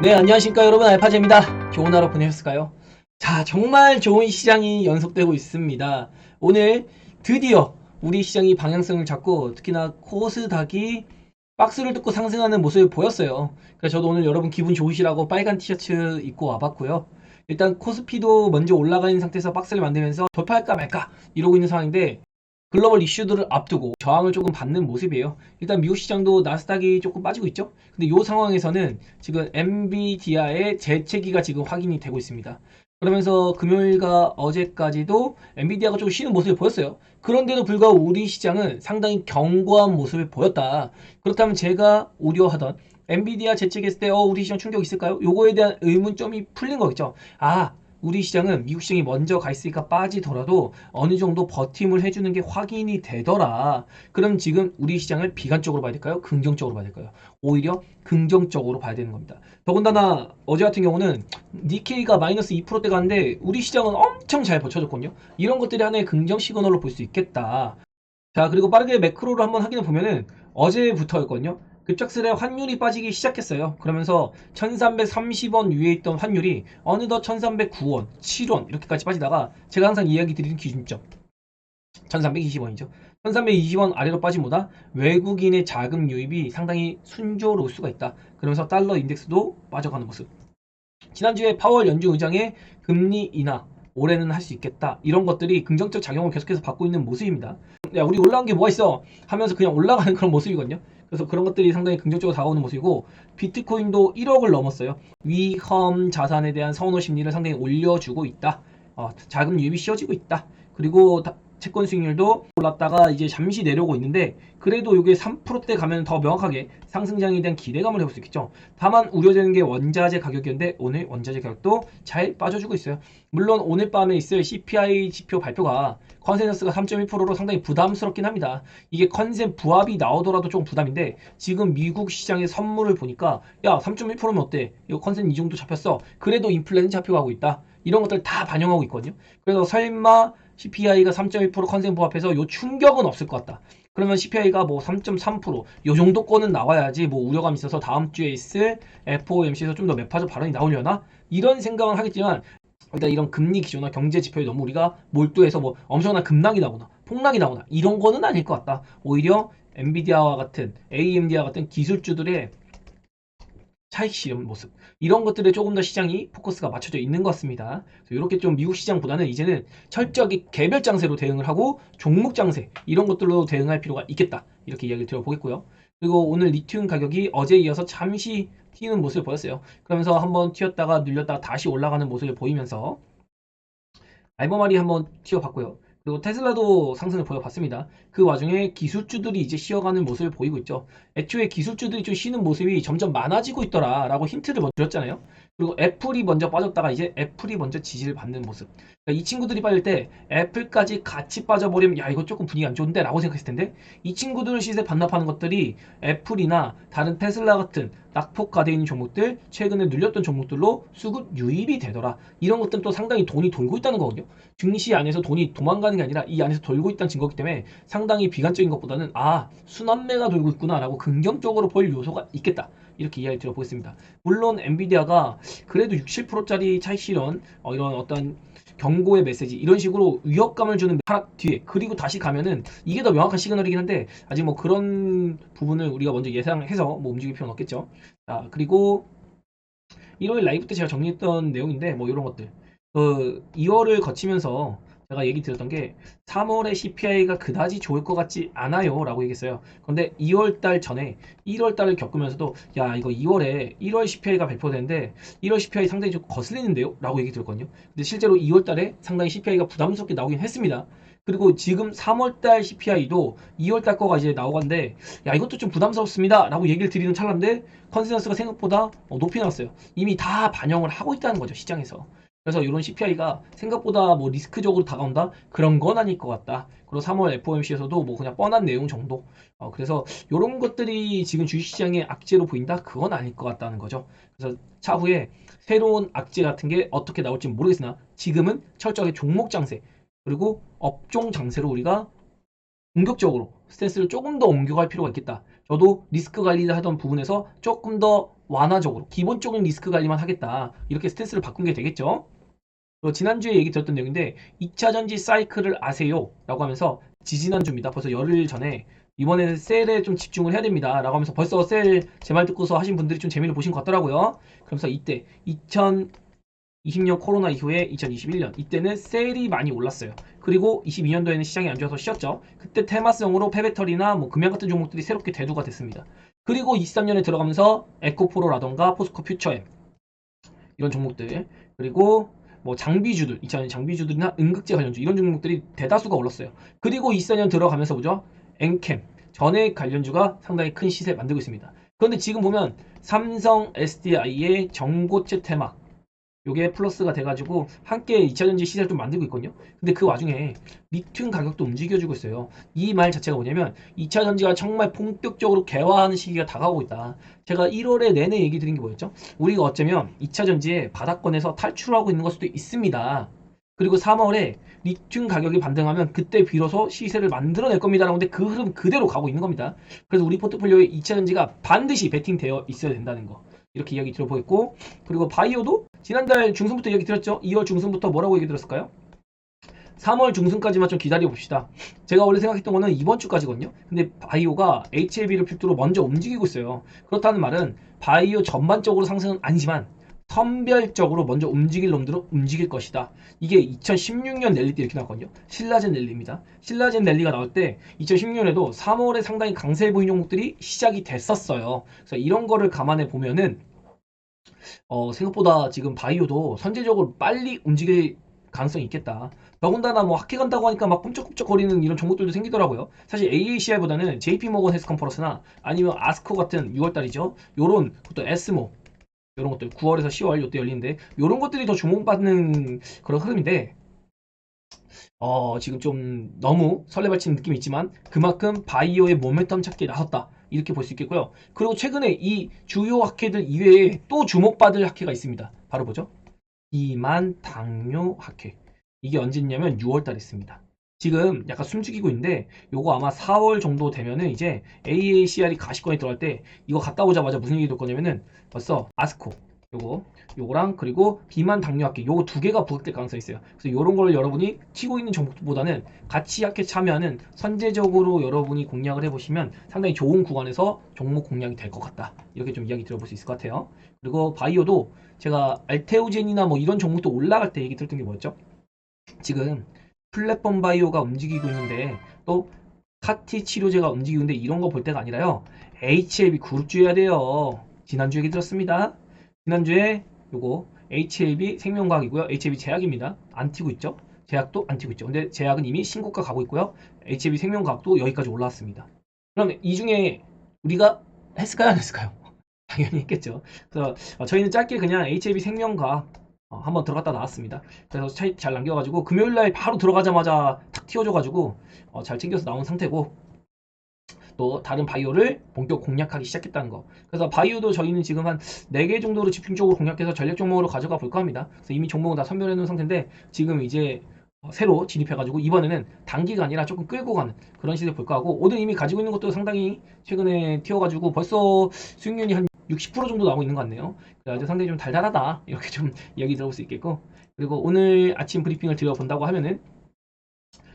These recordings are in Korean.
네, 안녕하십니까 여러분, 알파제입니다. 좋은 하루 보내셨을까요? 자, 정말 좋은 시장이 연속되고 있습니다. 오늘 드디어 우리 시장이 방향성을 잡고 특히나 코스닥이 박스를 뜯고 상승하는 모습을 보였어요. 그래서 저도 오늘 여러분 기분 좋으시라고 빨간 티셔츠 입고 와봤고요. 일단 코스피도 먼저 올라가 있는 상태에서 박스를 만들면서 돌파할까 말까 이러고 있는 상황인데, 글로벌 이슈들을 앞두고 저항을 조금 받는 모습이에요. 일단 미국 시장도 나스닥이 조금 빠지고 있죠. 근데 이 상황에서는 지금 엔비디아의 재채기가 지금 확인이 되고 있습니다. 그러면서 금요일과 어제까지도 엔비디아가 좀 쉬는 모습을 보였어요. 그런데도 불구하고 우리 시장은 상당히 견고한 모습을 보였다. 그렇다면 제가 우려하던 엔비디아 재채기했을 때 우리 시장 충격 있을까요? 요거에 대한 의문점이 풀린 거겠죠. 우리 시장은 미국 시장이 먼저 가 있으니까 빠지더라도 어느 정도 버팀을 해주는 게 확인이 되더라. 그럼 지금 우리 시장을 비관적으로 봐야 될까요? 긍정적으로 봐야 될까요? 오히려 긍정적으로 봐야 되는 겁니다. 더군다나 어제 같은 경우는 니케이가 마이너스 2%대 갔는데 우리 시장은 엄청 잘 버텨줬거든요. 이런 것들이 하나의 긍정 시그널로 볼 수 있겠다. 자, 그리고 빠르게 매크로를 한번 확인해 보면은 어제부터였거든요. 급작스레 환율이 빠지기 시작했어요. 그러면서 1330원 위에 있던 환율이 어느덧 1309원, 7원 이렇게까지 빠지다가 제가 항상 이야기 드리는 기준점 1320원이죠. 1320원 아래로 빠짐보다 외국인의 자금 유입이 상당히 순조로울 수가 있다. 그러면서 달러 인덱스도 빠져가는 모습. 지난주에 파월 연준 의장의 금리 인하 올해는 할 수 있겠다, 이런 것들이 긍정적 작용을 계속해서 받고 있는 모습입니다. 야, 우리 올라간 게 뭐가 있어 하면서 그냥 올라가는 그런 모습이거든요. 그래서 그런 것들이 상당히 긍정적으로 다가오는 모습이고, 비트코인도 1억을 넘었어요. 위험 자산에 대한 선호 심리를 상당히 올려주고 있다. 자금 유입이 쉬워지고 있다. 그리고 채권 수익률도 올랐다가 이제 잠시 내려오고 있는데, 그래도 이게 3%대 가면 더 명확하게 상승장에 대한 기대감을 해볼 수 있겠죠. 다만 우려되는 게 원자재 가격이었는데 오늘 원자재 가격도 잘 빠져주고 있어요. 물론 오늘 밤에 있을 CPI 지표 발표가 컨센서스가 3.1%로 상당히 부담스럽긴 합니다. 이게 컨센 부합이 나오더라도 좀 부담인데, 지금 미국 시장의 선물을 보니까 야, 3.1%면 어때? 이거 컨센 이 정도 잡혔어. 그래도 인플레는 잡혀가고 있다. 이런 것들 다 반영하고 있거든요. 그래서 설마 CPI가 3.1% 컨센 부합해서 요 충격은 없을 것 같다. 그러면 CPI가 뭐 3.3%, 요 정도권은 나와야지 뭐 우려감이 있어서 다음 주에 있을 FOMC에서 좀 더 매파적 발언이 나오려나? 이런 생각은 하겠지만, 일단 이런 금리 기조나 경제 지표에 너무 우리가 몰두해서 뭐 엄청난 급락이 나거나 폭락이 나거나 이런 거는 아닐 것 같다. 오히려 엔비디아와 같은 AMD와 같은 기술주들의 차익 실현 모습, 이런 것들에 조금 더 시장이 포커스가 맞춰져 있는 것 같습니다. 이렇게 좀 미국 시장보다는 이제는 철저하게 개별 장세로 대응을 하고 종목 장세 이런 것들로 대응할 필요가 있겠다, 이렇게 이야기를 들어보겠고요. 그리고 오늘 리튬 가격이 어제에 이어서 잠시 튀는 모습을 보였어요. 그러면서 한번 튀었다가 눌렸다가 다시 올라가는 모습을 보이면서 알버말이 한번 튀어봤고요. 그리고 테슬라도 상승을 보여봤습니다. 그 와중에 기술주들이 이제 쉬어가는 모습을 보이고 있죠. 애초에 기술주들이 좀 쉬는 모습이 점점 많아지고 있더라 라고 힌트를 먼저 드렸잖아요. 그리고 애플이 먼저 빠졌다가 이제 애플이 먼저 지지를 받는 모습. 그러니까 이 친구들이 빠질 때 애플까지 같이 빠져버리면 야, 이거 조금 분위기 안 좋은데 라고 생각했을 텐데, 이 친구들 시세 반납하는 것들이 애플이나 다른 테슬라 같은 낙폭화되어 있는 종목들, 최근에 눌렸던 종목들로 수급 유입이 되더라. 이런 것들은 또 상당히 돈이 돌고 있다는 거거든요. 증시 안에서 돈이 도망가는 게 아니라 이 안에서 돌고 있다는 증거이기 때문에 상당히 비관적인 것보다는 순환매가 돌고 있구나 라고 긍정적으로 볼 요소가 있겠다, 이렇게 이야기 들어보겠습니다. 물론 엔비디아가 그래도 67%짜리 차익 실현, 이런 어떤 경고의 메시지 이런 식으로 위협감을 주는 하락 뒤에 그리고 다시 가면은 이게 더 명확한 시그널이긴 한데, 아직 뭐 그런 부분을 우리가 먼저 예상해서 뭐 움직일 필요는 없겠죠. 자, 그리고 일요일 라이브 때 제가 정리했던 내용인데 뭐 이런 것들, 2월을 거치면서 제가 얘기 드렸던 게 3월에 CPI가 그다지 좋을 것 같지 않아요 라고 얘기했어요. 그런데 2월달 전에 1월달을 겪으면서도 야, 이거 2월에 1월 CPI가 발표되는데 1월 CPI 상당히 좀 거슬리는데요 라고 얘기 들었거든요. 근데 실제로 2월달에 상당히 CPI가 부담스럽게 나오긴 했습니다. 그리고 지금 3월달 CPI도 2월달 거가 이제 나오건데 야, 이것도 좀 부담스럽습니다 라고 얘기를 드리는 찰나인데 컨센서스가 생각보다 높이 나왔어요. 이미 다 반영을 하고 있다는 거죠, 시장에서. 그래서 이런 CPI가 생각보다 뭐 리스크적으로 다가온다? 그런 건 아닐 것 같다. 그리고 3월 FOMC에서도 뭐 그냥 뻔한 내용 정도. 그래서 이런 것들이 지금 주식시장의 악재로 보인다? 그건 아닐 것 같다는 거죠. 그래서 차후에 새로운 악재 같은 게 어떻게 나올지 모르겠으나 지금은 철저하게 종목 장세 그리고 업종 장세로 우리가 공격적으로 스탠스를 조금 더 옮겨갈 필요가 있겠다. 저도 리스크 관리를 하던 부분에서 조금 더 완화적으로 기본적인 리스크 관리만 하겠다. 이렇게 스탠스를 바꾼 게 되겠죠. 지난주에 얘기 들었던 내용인데 2차전지 사이클을 아세요? 라고 하면서 지지난주입니다. 벌써 열흘 전에 이번에는 셀에 좀 집중을 해야 됩니다. 라고 하면서 벌써 셀 제 말 듣고서 하신 분들이 좀 재미를 보신 것 같더라고요. 그러면서 이때 2020년 코로나 이후에 2021년 이때는 셀이 많이 올랐어요. 그리고 22년도에는 시장이 안 좋아서 쉬었죠. 그때 테마성으로 폐배터리나 뭐 금양 같은 종목들이 새롭게 대두가 됐습니다. 그리고 23년에 들어가면서 에코프로라던가 포스코 퓨처엠 이런 종목들 그리고 뭐 장비주들 2000년 장비주들이나 응급제 관련주 이런 종목들이 대다수가 올랐어요. 그리고 24년 들어가면서 보죠. 엔캠 전액 관련주가 상당히 큰 시세 만들고 있습니다. 그런데 지금 보면 삼성 SDI의 전고체 테마 요게 플러스가 돼가지고 함께 2차전지 시세를 좀 만들고 있거든요. 근데 그 와중에 리튬 가격도 움직여주고 있어요. 이 말 자체가 뭐냐면 2차전지가 정말 본격적으로 개화하는 시기가 다가오고 있다. 제가 1월에 내내 얘기 드린 게 뭐였죠? 우리가 어쩌면 2차전지의 바닥권에서 탈출하고 있는 걸 수도 있습니다. 그리고 3월에 리튬 가격이 반등하면 그때 비로소 시세를 만들어낼 겁니다. 라는데 그 흐름 그대로 가고 있는 겁니다. 그래서 우리 포트폴리오에 2차전지가 반드시 베팅되어 있어야 된다는 거. 이렇게 이야기 들어보겠고 그리고 바이오도 지난달 중순부터 얘기 들었죠. 2월 중순부터 뭐라고 얘기 들었을까요? 3월 중순까지만 좀 기다려 봅시다. 제가 원래 생각했던 거는 이번 주까지거든요. 근데 바이오가 HLB를 필두로 먼저 움직이고 있어요. 그렇다는 말은 바이오 전반적으로 상승은 아니지만 선별적으로 먼저 움직일 놈들은 움직일 것이다. 이게 2016년 랠리 때 이렇게 나왔거든요. 신라젠 랠리입니다. 신라젠 랠리가 나올 때 2016년에도 3월에 상당히 강세해 보인 종목들이 시작이 됐었어요. 그래서 이런 거를 감안해 보면은 생각보다 지금 바이오도 선제적으로 빨리 움직일 가능성이 있겠다. 더군다나 뭐 학회 간다고 하니까 막 꿈쩍꿈쩍 거리는 이런 종목들도 생기더라고요. 사실 AACI보다는 JP모건 헬스컨퍼런스나 아니면 아스코 같은 6월달이죠. 요런 것도 에스모 이런 것들 9월에서 10월 요때 열리는데 이런 것들이 더 주목받는 그런 흐름인데 지금 좀 너무 설레발치는 느낌이 있지만 그만큼 바이오의 모멘텀 찾기에 나섰다 이렇게 볼 수 있겠고요. 그리고 최근에 이 주요 학회들 이외에 또 주목받을 학회가 있습니다. 바로 뭐죠? 비만 당뇨 학회. 이게 언제 있냐면 6월달에 있습니다. 지금 약간 숨죽이고 있는데 요거 아마 4월 정도 되면은 이제 AACR이 가시권에 들어갈 때 이거 갔다 오자마자 무슨 얘기 될 거냐면은 벌써 아스코 요거랑 그리고 비만 당뇨 학회 요거 두 개가 부각될 가능성이 있어요. 그래서 요런 걸 여러분이 튀고 있는 종목보다는 같이 학회 참여하는 선제적으로 여러분이 공략을 해보시면 상당히 좋은 구간에서 종목 공략이 될 것 같다. 이렇게 좀 이야기 들어볼 수 있을 것 같아요. 그리고 바이오도 제가 알테오젠이나 뭐 이런 종목도 올라갈 때 얘기 들었던 게 뭐였죠? 지금 플랫폼 바이오가 움직이고 있는데 또 카티 치료제가 움직이고 있는데 이런 거 볼 때가 아니라요. HLB 그룹주 해야 돼요. 지난주 얘기 들었습니다. 지난주에 요거 HLB 생명과학이고요. HLB 제약입니다. 안 튀고 있죠? 제약도 안 튀고 있죠. 근데 제약은 이미 신고가 가고 있고요. HLB 생명과학도 여기까지 올라왔습니다. 그럼 이 중에 우리가 했을까요? 안 했을까요? 당연히 했겠죠. 그래서 저희는 짧게 그냥 HLB 생명과학 한번 들어갔다 나왔습니다. 그래서 차익 잘 남겨가지고 금요일날 바로 들어가자마자 탁 튀어줘가지고 잘 챙겨서 나온 상태고 또 다른 바이오를 본격 공략하기 시작했다는 거. 그래서 바이오도 저희는 지금 한 4개 정도로 집중적으로 공략해서 전략 종목으로 가져가 볼까 합니다. 그래서 이미 종목은 다 선별해 놓은 상태인데 지금 이제 새로 진입해가지고 이번에는 단기가 아니라 조금 끌고 가는 그런 시대를 볼까 하고 오늘 이미 가지고 있는 것도 상당히 최근에 튀어가지고 벌써 수익률이 한 60% 정도 나오고 있는 것 같네요. 그래서 상당히 좀 달달하다 이렇게 좀 이야기 들어볼 수 있겠고 그리고 오늘 아침 브리핑을 드려본다고 하면은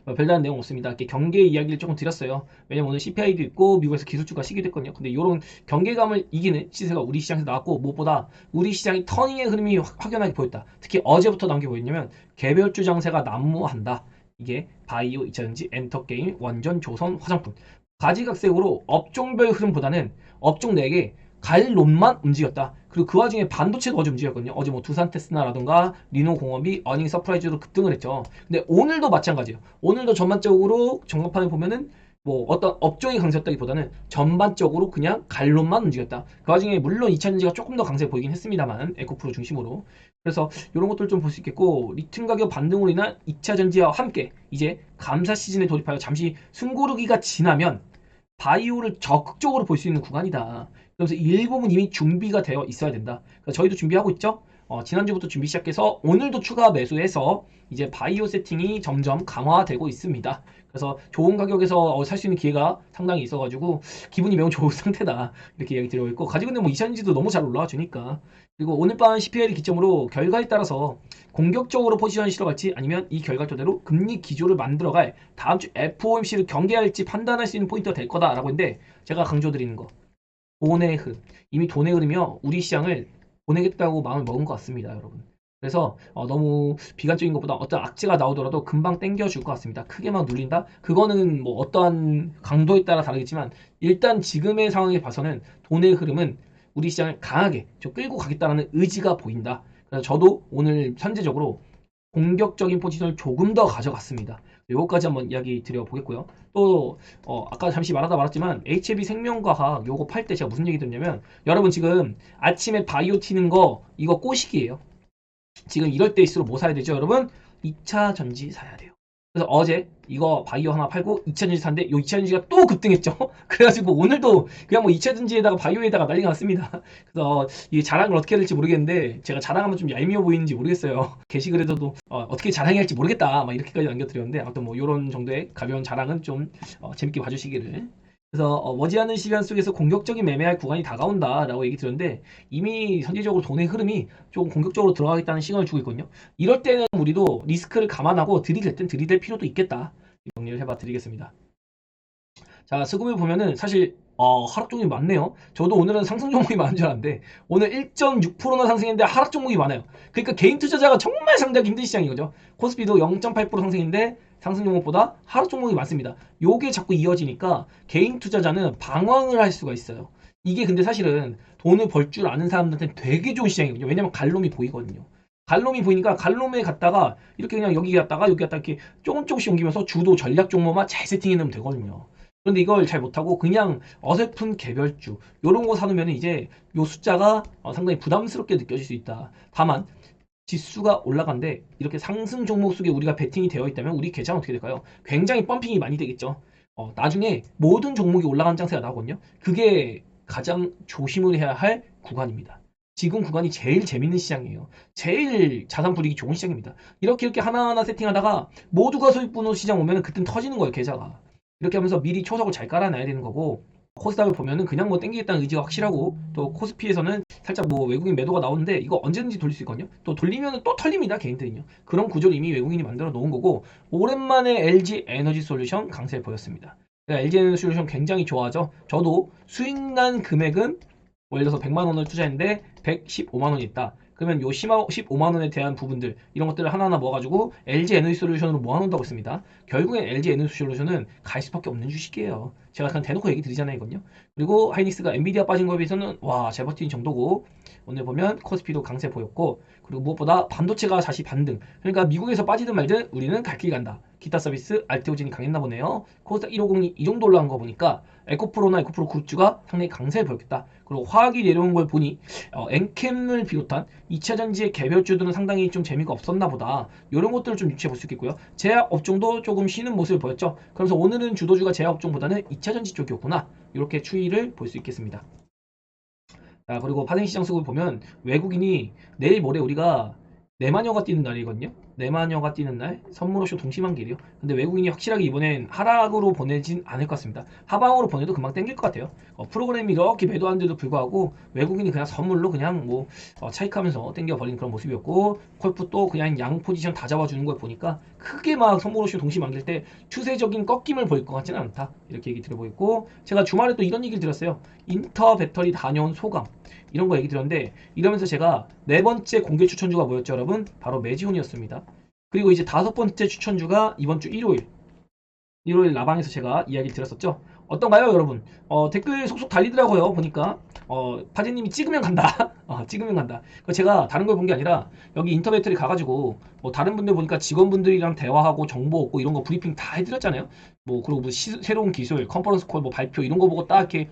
별다른 내용 없습니다. 이렇게 경계 이야기를 조금 드렸어요. 왜냐면 오늘 CPI도 있고 미국에서 기술주가 시기도 했거든요. 근데 이런 경계감을 이기는 시세가 우리 시장에서 나왔고 무엇보다 우리 시장이 터닝의 흐름이 확연하게 보였다. 특히 어제부터 나온 게 뭐였냐면 개별주 장세가 난무한다. 이게 바이오, 2차전지, 엔터게임, 원전, 조선, 화장품 가지각색으로 업종별 흐름보다는 업종 4개 갈 놈만 움직였다. 그리고 그 와중에 반도체도 어제 움직였거든요. 어제 뭐 두산 테스나라든가 리노공업이 어닝 서프라이즈로 급등을 했죠. 근데 오늘도 마찬가지예요. 오늘도 전반적으로 전반판을 보면은 뭐 어떤 업종이 강세였다기보다는 전반적으로 그냥 갈 놈만 움직였다. 그 와중에 물론 2차전지가 조금 더 강세 보이긴 했습니다만 에코프로 중심으로. 그래서 이런 것들 좀 볼 수 있겠고 리튬 가격 반등으로 인한 2차전지와 함께 이제 감사 시즌에 돌입하여 잠시 숨고르기가 지나면 바이오를 적극적으로 볼 수 있는 구간이다. 그래서 일부분 이미 준비가 되어 있어야 된다. 그러니까 저희도 준비하고 있죠. 지난주부터 준비 시작해서 오늘도 추가 매수해서 이제 바이오 세팅이 점점 강화되고 있습니다. 그래서 좋은 가격에서 살 수 있는 기회가 상당히 있어가지고 기분이 매우 좋은 상태다 이렇게 이야기 드리고 있고, 가지고 있는 뭐 이차전지도 너무 잘 올라와 주니까. 그리고 오늘 밤 CPI를 기점으로 결과에 따라서 공격적으로 포지션을 실어갈지 아니면 이 결과 토대로 금리 기조를 만들어갈 다음 주 FOMC를 경계할지 판단할 수 있는 포인트가 될 거다라고 했는데, 제가 강조드리는 거, 돈의 흐름, 이미 돈의 흐름이요 우리 시장을 보내겠다고 마음을 먹은 것 같습니다, 여러분. 그래서 너무 비관적인 것보다 어떤 악재가 나오더라도 금방 땡겨줄 것 같습니다. 크게만 눌린다? 그거는 뭐 어떠한 강도에 따라 다르겠지만, 일단 지금의 상황에 봐서는 돈의 흐름은 우리 시장을 강하게 좀 끌고 가겠다라는 의지가 보인다. 그래서 저도 오늘 현재적으로 공격적인 포지션을 조금 더 가져갔습니다. 요거까지 한번 이야기 드려보겠고요. 또 아까 잠시 말하다 말았지만 HLB 생명과학 요거 팔 때 제가 무슨 얘기 드렸냐면, 여러분 지금 아침에 바이오 튀는 거 이거 꼬시기예요. 지금 이럴 때일수록 뭐 사야 되죠, 여러분? 2차 전지 사야 돼요. 그래서 어제 이거 바이오 하나 팔고 2차 전지 샀는데 요 2차 전지가 또 급등했죠. 그래가지고 오늘도 그냥 뭐 2차 전지에다가 바이오에다가 난리가 났습니다. 그래서 이 자랑을 어떻게 해야 될지 모르겠는데, 제가 자랑하면 좀 얄미워 보이는지 모르겠어요. 게시글에서도 어떻게 자랑해야 할지 모르겠다 막 이렇게까지 남겨드렸는데, 아무튼 뭐 요런 정도의 가벼운 자랑은 좀 재밌게 봐주시기를. 그래서 머지않은 시간 속에서 공격적인 매매할 구간이 다가온다라고 얘기 드렸는데, 이미 선제적으로 돈의 흐름이 조금 공격적으로 들어가겠다는 시그널을 주고 있거든요. 이럴 때는 우리도 리스크를 감안하고 들이댈 땐 들이댈 필요도 있겠다, 정리를 해봐 드리겠습니다. 자, 수급을 보면은 사실 하락 종목이 많네요. 저도 오늘은 상승 종목이 많은 줄 알았는데 오늘 1.6%나 상승했는데 하락 종목이 많아요. 그러니까 개인 투자자가 정말 상대하기 힘든 시장인 거죠. 코스피도 0.8% 상승인데 상승 종목보다 하락 종목이 많습니다. 요게 자꾸 이어지니까 개인 투자자는 방황을 할 수가 있어요. 이게 근데 사실은 돈을 벌 줄 아는 사람들한테 되게 좋은 시장이거든요. 왜냐면 갈롬이 보이거든요. 갈롬이 보이니까 갈롬에 갔다가 이렇게 그냥 여기 갔다가 여기 갔다 이렇게 조금씩 옮기면서 주도 전략 종목만 잘 세팅해 놓으면 되거든요. 그런데 이걸 잘 못하고 그냥 어설픈 개별주 요런 거 사놓으면 이제 요 숫자가 상당히 부담스럽게 느껴질 수 있다. 다만 지수가 올라간데 이렇게 상승 종목 속에 우리가 베팅이 되어 있다면 우리 계좌는 어떻게 될까요? 굉장히 펌핑이 많이 되겠죠. 나중에 모든 종목이 올라가는 장세가 나오거든요. 그게 가장 조심을 해야 할 구간입니다. 지금 구간이 제일 재밌는 시장이에요. 제일 자산 불이익이 좋은 시장입니다. 이렇게 하나하나 세팅하다가 모두가 소액 분호 시장 오면 그땐 터지는 거예요, 계좌가. 이렇게 하면서 미리 초석을 잘 깔아놔야 되는 거고, 코스닥을 보면은 그냥 뭐 땡기겠다는 의지가 확실하고, 또 코스피에서는 살짝 뭐 외국인 매도가 나오는데 이거 언제든지 돌릴 수 있거든요. 또 돌리면은 또 털립니다, 개인들은요. 그런 구조를 이미 외국인이 만들어 놓은 거고, 오랜만에 LG 에너지 솔루션 강세를 보였습니다. LG 에너지 솔루션 굉장히 좋아하죠. 저도 수익난 금액은 예를 들어서 100만 원을 투자했는데 115만 원이 있다. 그러면 요 15만 원에 대한 부분들 이런 것들을 하나하나 모아가지고 LG 에너지 솔루션으로 모아놓는다고 했습니다. 결국엔 LG 에너지 솔루션은 갈 수밖에 없는 주식이에요. 제가 그냥 대놓고 얘기 드리잖아요, 이건요. 그리고 하이닉스가 엔비디아 빠진 거에 비해서는 와, 잘 버틴 정도고, 오늘 보면 코스피도 강세 보였고, 그리고 무엇보다 반도체가 다시 반등. 그러니까 미국에서 빠지든 말든 우리는 갈 길 간다. 기타 서비스 알테오진이 강했나 보네요. 코스닥 1502 이 정도 올라간 거 보니까 에코프로나 에코프로 굿즈가 상당히 강세를 보였겠다. 그리고 화학이 내려온 걸 보니 엔캠을 비롯한 2차 전지의 개별주들은 상당히 좀 재미가 없었나 보다. 이런 것들을 좀 유추해 볼 수 있겠고요. 제약 업종도 조금 쉬는 모습을 보였죠. 그래서 오늘은 주도주가 제약 업종보다는 2차 전지 쪽이었구나. 이렇게 추이를 볼 수 있겠습니다. 자, 그리고 파생시장 수급을 보면 외국인이 내일 모레 우리가 내마녀가 뛰는 날이거든요. 내마녀가 뛰는 날 선물호쇼 동시만길이요. 근데 외국인이 확실하게 이번엔 하락으로 보내진 않을 것 같습니다. 하방으로 보내도 금방 땡길 것 같아요. 프로그램이 이렇게 매도하는데도 불구하고 외국인이 그냥 선물로 그냥 뭐 차익하면서 땡겨버리는 그런 모습이었고, 콜프도 그냥 양 포지션 다 잡아주는 걸 보니까 크게 막 선물호쇼 동시만길 때 추세적인 꺾임을 보일 것 같지는 않다, 이렇게 얘기 드려보였고, 제가 주말에 또 이런 얘기를 드렸어요. 인터 배터리 다녀온 소감 이런 거 얘기 드렸는데, 이러면서 제가 네 번째 공개 추천주가 뭐였죠, 여러분? 바로 매지훈이었습니다. 그리고 이제 다섯 번째 추천주가 이번 주 일요일 라방에서 제가 이야기 드렸었죠. 어떤가요, 여러분? 댓글 속속 달리더라고요. 보니까 파제님이 찍으면 간다. 찍으면 간다. 제가 다른 걸 본 게 아니라 여기 인터배터리 가가지고 뭐 다른 분들 보니까 직원분들이랑 대화하고 정보 얻고 이런 거 브리핑 다 해드렸잖아요. 뭐 그리고 뭐 새로운 기술, 컨퍼런스 콜, 뭐 발표 이런 거 보고 딱 이렇게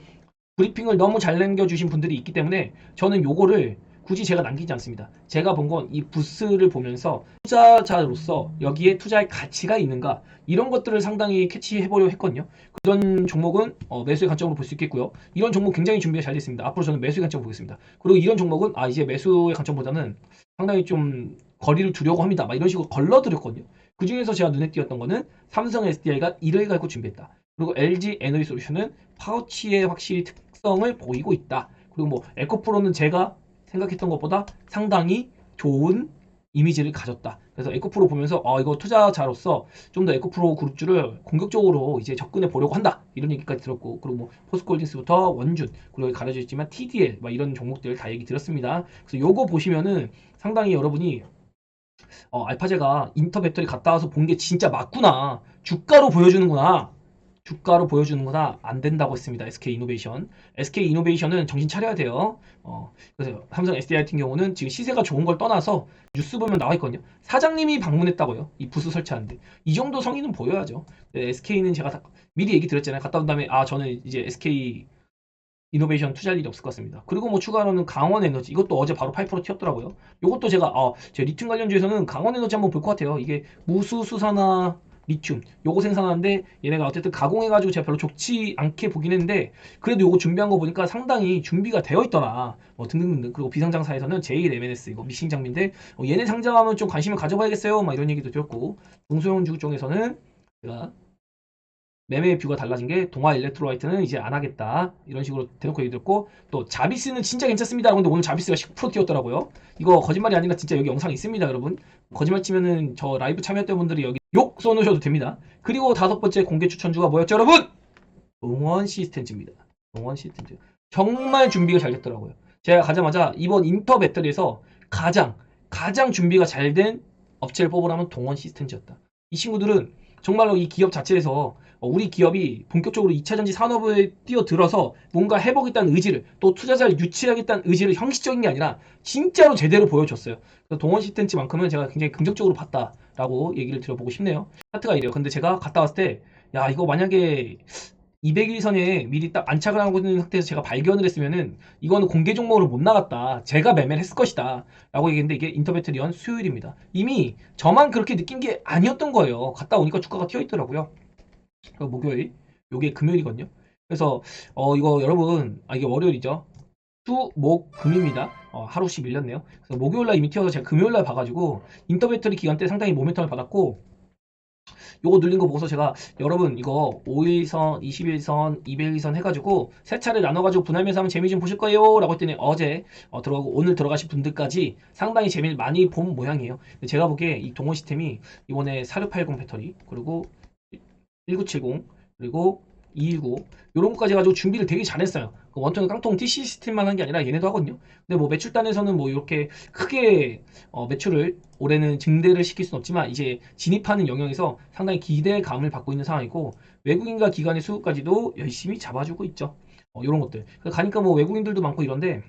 브리핑을 너무 잘 남겨주신 분들이 있기 때문에 저는 요거를 굳이 제가 남기지 않습니다. 제가 본 건 이 부스를 보면서 투자자로서 여기에 투자할 가치가 있는가, 이런 것들을 상당히 캐치해보려고 했거든요. 그런 종목은 매수의 관점으로 볼 수 있겠고요. 이런 종목 굉장히 준비가 잘 됐습니다. 앞으로 저는 매수의 관점을 보겠습니다. 그리고 이런 종목은 이제 매수의 관점보다는 상당히 좀 거리를 두려고 합니다. 막 이런 식으로 걸러드렸거든요. 그 중에서 제가 눈에 띄었던 거는 삼성 SDI가 이를 갈고 준비했다. 그리고 LG 에너지 솔루션은 파우치의 확실히 특성을 보이고 있다. 그리고 뭐 에코프로는 제가 생각했던 것보다 상당히 좋은 이미지를 가졌다. 그래서 에코프로 보면서 이거 투자자로서 좀 더 에코프로 그룹주를 공격적으로 이제 접근해 보려고 한다. 이런 얘기까지 들었고, 그리고 뭐 포스코홀딩스부터 원준, 그리고 여기 가려져 있지만 TDL 막 이런 종목들 다 얘기 들었습니다. 그래서 요거 보시면은 상당히 여러분이 알파제가 인터 배터리 갔다 와서 본 게 진짜 맞구나. 주가로 보여주는구나. 주가로 보여주는구나. 안 된다고 했습니다. SK 이노베이션. SK 이노베이션은 정신 차려야 돼요. 그래서 삼성 SDI 같은 경우는 지금 시세가 좋은 걸 떠나서 뉴스 보면 나와 있거든요. 사장님이 방문했다고요. 이 부스 설치하는데. 이 정도 성의는 보여야죠. SK는 제가 미리 얘기 드렸잖아요. 갔다 온 다음에 저는 이제 SK 이노베이션 투자할 일이 없을 것 같습니다. 그리고 뭐 추가로는 강원에너지 이것도 어제 바로 8% 튀었더라고요. 이것도 제 리튬 관련주에서는 강원에너지 한번 볼 것 같아요. 이게 무수수산화 리튬 요거 생산하는데 얘네가 어쨌든 가공해가지고 제가 별로 좋지 않게 보긴 했는데 그래도 요거 준비한 거 보니까 상당히 준비가 되어 있더라. 뭐 등등등등. 그리고 비상장사에서는 제일 MNS 이거 미싱 장비인데 얘네 상장하면 좀 관심을 가져봐야겠어요. 막 이런 얘기도 들었고 중소형주 쪽에서는 제가 매매 뷰가 달라진 게 동아 일렉트로라이트는 이제 안 하겠다 이런 식으로 대놓고 얘기 들었고 또 자비스는 진짜 괜찮습니다. 근데 오늘 자비스가 10% 뛰었더라고요. 이거 거짓말이 아니라 진짜 여기 영상 있습니다, 여러분. 거짓말 치면은 저 라이브 참여했던 분들이 여기 욕 써놓으셔도 됩니다. 그리고 다섯 번째 공개 추천주가 뭐였죠, 여러분? 동원 시스템즈입니다. 동원 시스템즈 정말 준비가 잘 됐더라고요. 제가 가자마자 이번 인터 배터리에서 가장 준비가 잘 된 업체를 뽑으라면 동원 시스템즈였다. 이 친구들은 정말로 이 기업 자체에서 우리 기업이 본격적으로 2차전지 산업에 뛰어들어서 뭔가 해보겠다는 의지를 또 투자자를 유치하겠다는 의지를 형식적인 게 아니라 진짜로 제대로 보여줬어요. 그래서 동원 시스템즈만큼은 제가 굉장히 긍정적으로 봤다라고 얘기를 드려보고 싶네요. 차트가 이래요. 근데 제가 갔다 왔을 때 야 이거 만약에 200일선에 미리 딱 안착을 하고 있는 상태에서 제가 발견을 했으면은 이거는 공개 종목으로 못 나갔다. 제가 매매를 했을 것이다. 라고 얘기했는데 이게 인터배터리언 수요일입니다. 이미 저만 그렇게 느낀 게 아니었던 거예요. 갔다 오니까 주가가 튀어 있더라고요. 목요일, 요게 금요일이거든요. 그래서 이거 여러분 이게 월요일이죠. 수, 목, 금입니다. 하루씩 밀렸네요. 그래서 목요일날 이미 튀어서 제가 금요일날 봐가지고 인터배터리 기간 때 상당히 모멘텀을 받았고 요거 눌린 거 보고서 제가 여러분 이거 5일선, 20일선, 200일선 해가지고 세 차례 나눠가지고 분할 매수하면 재미 좀 보실 거예요 라고 했더니 어제 들어가고 오늘 들어가신 분들까지 상당히 재미를 많이 본 모양이에요. 근데 제가 보기에 이 동원 시스템이 이번에 4680 배터리 그리고 1970 그리고 219 요런 것까지 해가지고 준비를 되게 잘했어요. 그 원통은 깡통 TC 시스템만 한 게 아니라 얘네도 하거든요. 근데 뭐 매출단에서는 뭐 이렇게 크게 매출을 올해는 증대를 시킬 수는 없지만 이제 진입하는 영역에서 상당히 기대감을 받고 있는 상황이고 외국인과 기관의 수급까지도 열심히 잡아주고 있죠. 이런 것들. 가니까 뭐 외국인들도 많고 이런데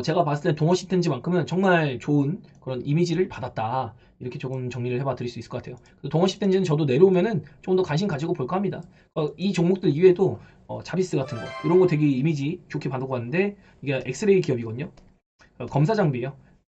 제가 봤을 때 동호 시스템즈만큼은 정말 좋은 그런 이미지를 받았다. 이렇게 조금 정리를 해봐 드릴 수 있을 것 같아요. 동호 시스템즈는 저도 내려오면은 좀 더 관심 가지고 볼까 합니다. 이 종목들 이외에도 자비스 같은 거 이런 거 되게 이미지 좋게 받고 왔는데 이게 엑스레이 기업이거든요. 검사 장비예요.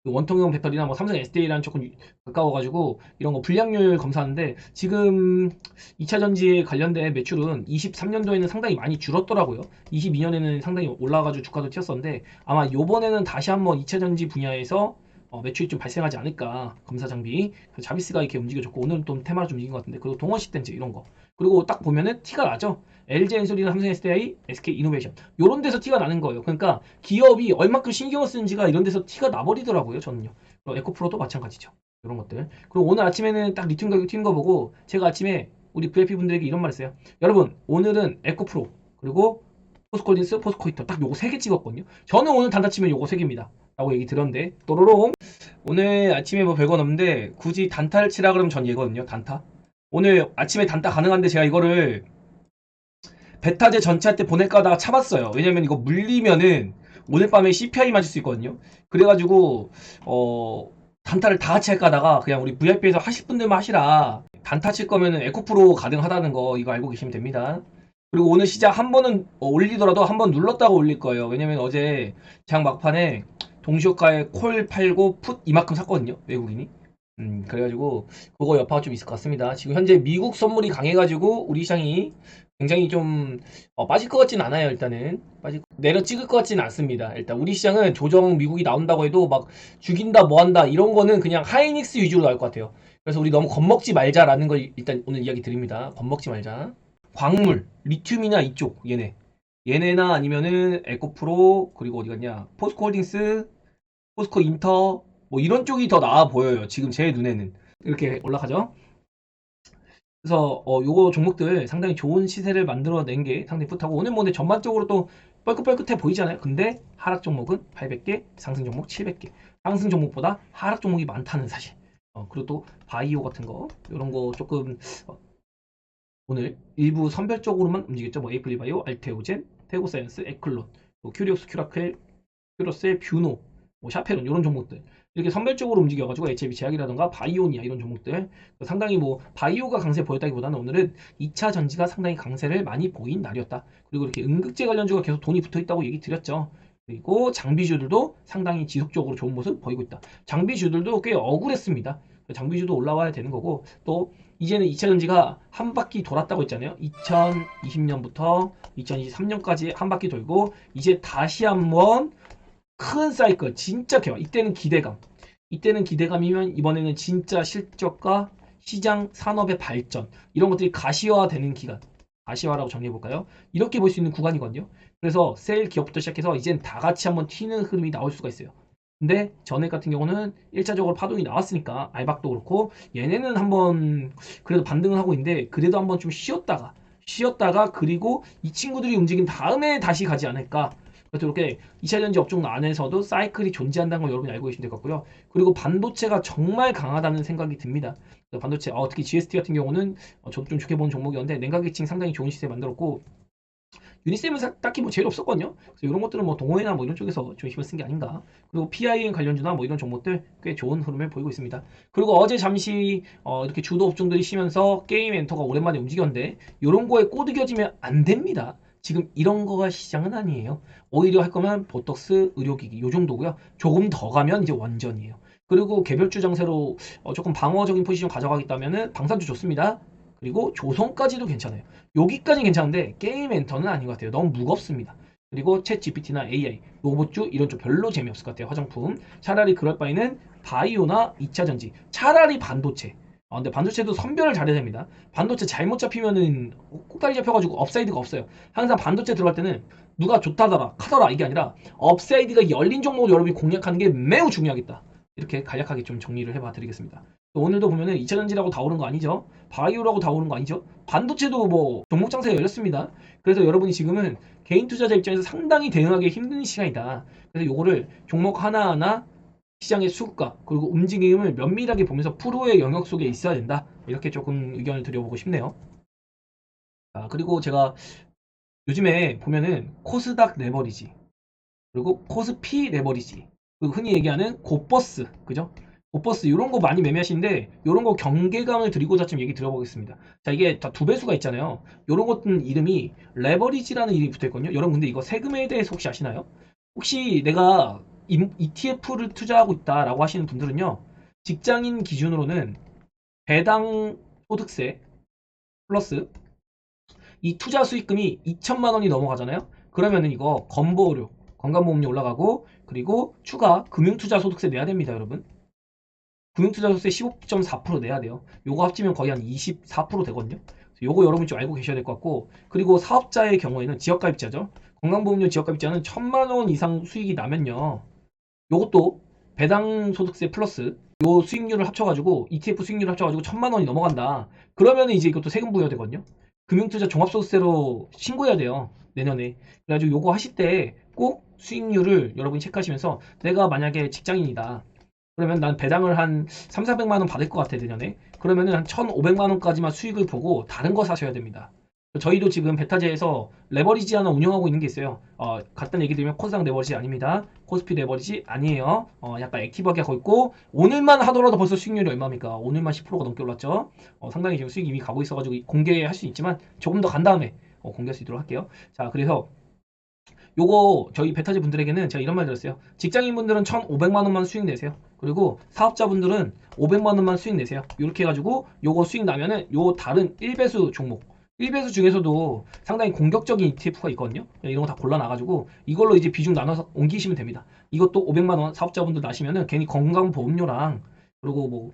원통형 배터리나 뭐 삼성 SDA랑 조금 가까워가지고 이런 거 불량률 검사하는데 지금 2차 전지에 관련된 매출은 23년도에는 상당히 많이 줄었더라고요. 22년에는 상당히 올라가지고 주가도 튀었었는데 아마 요번에는 다시 한번 2차 전지 분야에서 매출이 좀 발생하지 않을까 검사 장비 자비스가 이렇게 움직여줬고 오늘은 또 테마로 좀 움직인 것 같은데 그리고 동원 시스템즈 이런 거 그리고 딱 보면은 티가 나죠. LG 엔솔이나 삼성 SDI, SK 이노베이션 요런 데서 티가 나는 거예요. 그러니까 기업이 얼마큼 신경을 쓰는지가 이런 데서 티가 나버리더라고요. 저는요. 에코프로도 마찬가지죠. 이런 것들. 그리고 오늘 아침에는 딱 리튬 가격 튀는 거 보고 제가 아침에 우리 VIP 분들에게 이런 말 했어요. 여러분 오늘은 에코프로 그리고 포스코홀딩스, 포스코히터 딱 요거 3개 찍었거든요. 저는 오늘 단타 치면 요거 3개입니다. 라고 얘기 들었는데 또로롱 오늘 아침에 뭐 별건 없는데 굳이 단타를 치라 그러면 전 얘거든요. 단타. 오늘 아침에 단타 가능한데 제가 이거를 베타제 전체 할 때 보낼까 하다가 참았어요. 왜냐면 이거 물리면은 오늘 밤에 CPI 맞을 수 있거든요. 그래가지고 단타를 다 같이 할까 하다가 그냥 우리 VIP에서 하실 분들만 하시라. 단타 칠 거면은 에코프로 가능하다는 거 이거 알고 계시면 됩니다. 그리고 오늘 시작 한 번은 올리더라도 한 번 눌렀다가 올릴 거예요. 왜냐면 어제 장 막판에 동시효과에 콜 팔고 풋 이만큼 샀거든요. 외국인이. 그래가지고 그거 여파가 좀 있을 것 같습니다. 지금 현재 미국 선물이 강해가지고 우리 시장이 굉장히 좀 빠질 것 같진 않아요. 일단은 내려 찍을 것 같진 않습니다. 일단 우리 시장은 조정 미국이 나온다고 해도 막 죽인다 뭐 한다 이런 거는 그냥 하이닉스 위주로 나올 것 같아요. 그래서 우리 너무 겁먹지 말자라는 걸 일단 오늘 이야기 드립니다. 겁먹지 말자. 광물, 리튬이나 이쪽 얘네나 아니면은 에코프로 그리고 어디 갔냐 포스코홀딩스, 포스코 인터 뭐 이런 쪽이 더 나아 보여요. 지금 제 눈에는 이렇게 올라가죠. 그래서 요거 종목들 상당히 좋은 시세를 만들어낸 게 상당히 뿌듯하고 오늘 뭐 근데 전반적으로 또 뻘끗뻘끗해 보이잖아요. 근데 하락 종목은 800개, 상승 종목 700개. 상승 종목보다 하락 종목이 많다는 사실. 그리고 또 바이오 같은 거 이런 거 조금 오늘 일부 선별적으로만 움직였죠. 뭐 에이플리바이오, 알테오젠, 테고사이언스, 에클론, 뭐 큐리오스, 큐라클, 큐로셀, 뷰노, 뭐 샤페론 이런 종목들 이렇게 선별적으로 움직여가지고 HLB 제약이라던가 바이오니아 이런 종목들 상당히 뭐 바이오가 강세 보였다기보다는 오늘은 2차 전지가 상당히 강세를 많이 보인 날이었다. 그리고 이렇게 응급제 관련주가 계속 돈이 붙어있다고 얘기 드렸죠. 그리고 장비주들도 상당히 지속적으로 좋은 모습 보이고 있다. 장비주들도 꽤 억울했습니다. 장비주도 올라와야 되는 거고 또 이제는 2차 전지가 한 바퀴 돌았다고 했잖아요. 2020년부터 2023년까지 한 바퀴 돌고 이제 다시 한번 큰 사이클 진짜 개와 이때는 기대감이면 이번에는 진짜 실적과 시장 산업의 발전 이런 것들이 가시화되는 기간 가시화라고 정리해볼까요? 이렇게 볼 수 있는 구간이거든요. 그래서 셀 기업부터 시작해서 이젠 다 같이 한번 튀는 흐름이 나올 수가 있어요. 근데 전액 같은 경우는 1차적으로 파동이 나왔으니까 알박도 그렇고 얘네는 한번 그래도 반등을 하고 있는데 그래도 한번 좀 쉬었다가 그리고 이 친구들이 움직인 다음에 다시 가지 않을까. 그래서 이렇게 2차전지 업종 안에서도 사이클이 존재한다는 걸 여러분이 알고 계시면 될 것 같고요. 그리고 반도체가 정말 강하다는 생각이 듭니다. 반도체 특히 GST 같은 경우는 저도 좀 좋게 보는 종목이었는데 냉각기층 상당히 좋은 시세 만들었고 유니셈은 딱히 뭐 제일 없었거든요. 그래서 이런 것들은 뭐 동호회나 뭐 이런 쪽에서 좀 힘을 쓴 게 아닌가. 그리고 PIN 관련주나 뭐 이런 종목들 꽤 좋은 흐름을 보이고 있습니다. 그리고 어제 잠시 이렇게 주도 업종들이 쉬면서 게임 엔터가 오랜만에 움직였는데 이런 거에 꼬드겨지면 안 됩니다. 지금 이런 거가 시장은 아니에요. 오히려 할 거면 보톡스, 의료기기 요 정도고요. 조금 더 가면 이제 완전이에요. 그리고 개별주 장세로 조금 방어적인 포지션 가져가겠다면은 방산주 좋습니다. 그리고 조선까지도 괜찮아요. 여기까지 괜찮은데 게임 엔터는 아닌 것 같아요. 너무 무겁습니다. 그리고 챗 GPT나 AI, 로봇주 이런 쪽 별로 재미없을 것 같아요. 화장품. 차라리 그럴 바에는 바이오나 2차전지. 차라리 반도체. 근데 반도체도 선별을 잘해야 됩니다. 반도체 잘못 잡히면은 꼭다리 잡혀가지고 업사이드가 없어요. 항상 반도체 들어갈 때는 누가 좋다더라, 카더라 이게 아니라 업사이드가 열린 종목을 여러분이 공략하는 게 매우 중요하겠다. 이렇게 간략하게 좀 정리를 해봐 드리겠습니다. 오늘도 보면은 2차전지라고 다 오른 거 아니죠? 바이오라고 다 오른 거 아니죠? 반도체도 뭐 종목 장세가 열렸습니다. 그래서 여러분이 지금은 개인 투자자 입장에서 상당히 대응하기 힘든 시간이다. 그래서 요거를 종목 하나하나 시장의 수급과 그리고 움직임을 면밀하게 보면서 프로의 영역 속에 있어야 된다. 이렇게 조금 의견을 드려보고 싶네요. 그리고 제가 요즘에 보면은 코스닥 레버리지 그리고 코스피 레버리지 그리고 흔히 얘기하는 고버스 그죠? 고버스 이런 거 많이 매매하시는데 이런 거 경계감을 드리고자 좀 얘기 들어보겠습니다. 자 이게 다 두 배수가 있잖아요. 이런 것은 이름이 레버리지라는 이름이 붙어있거든요. 여러분 근데 이거 세금에 대해서 혹시 아시나요? 혹시 내가 ETF를 투자하고 있다라고 하시는 분들은요. 직장인 기준으로는 배당 소득세 플러스 이 투자 수익금이 2천만 원이 넘어가잖아요. 그러면은 이거 건보료, 건강보험료 올라가고 그리고 추가 금융투자 소득세 내야 됩니다, 여러분. 금융투자 소득세 15.4% 내야 돼요. 요거 합치면 거의 한 24% 되거든요. 요거 여러분 좀 알고 계셔야 될 것 같고 그리고 사업자의 경우에는 지역가입자죠. 건강보험료 지역가입자는 1,000만 원 이상 수익이 나면요. 요것도 배당 소득세 플러스 요 수익률을 합쳐가지고 ETF 수익률을 합쳐가지고 1,000만 원이 넘어간다. 그러면 이제 이것도 세금 부여되거든요. 금융투자 종합소득세로 신고해야 돼요. 내년에. 그래가지고 요거 하실 때 꼭 수익률을 여러분이 체크하시면서 내가 만약에 직장인이다. 그러면 난 배당을 한 3, 400만 원 받을 것 같아 내년에. 그러면은 한 1,500만 원까지만 수익을 보고 다른 거 사셔야 됩니다. 저희도 지금 베타제에서 레버리지 하나 운영하고 있는 게 있어요. 간단 얘기 드리면 코스닥 레버리지 아닙니다. 코스피 레버리지 아니에요. 약간 액티브하게 하고 있고 오늘만 하더라도 벌써 수익률이 얼마입니까? 오늘만 10%가 넘게 올랐죠. 상당히 지금 수익이 이미 가고 있어가지고 공개할 수 있지만 조금 더 간 다음에 공개할 수 있도록 할게요. 자 그래서 요거 저희 베타제 분들에게는 제가 이런 말 드렸어요. 직장인분들은 1,500만 원만 수익 내세요. 그리고 사업자분들은 500만 원만 수익 내세요. 이렇게 해가지고 요거 수익 나면은 요 다른 1배수 종목 1배수 중에서도 상당히 공격적인 ETF가 있거든요. 이런 거 다 골라놔가지고 이걸로 이제 비중 나눠서 옮기시면 됩니다. 이것도 500만 원 사업자분들 나시면은 괜히 건강보험료랑 그리고 뭐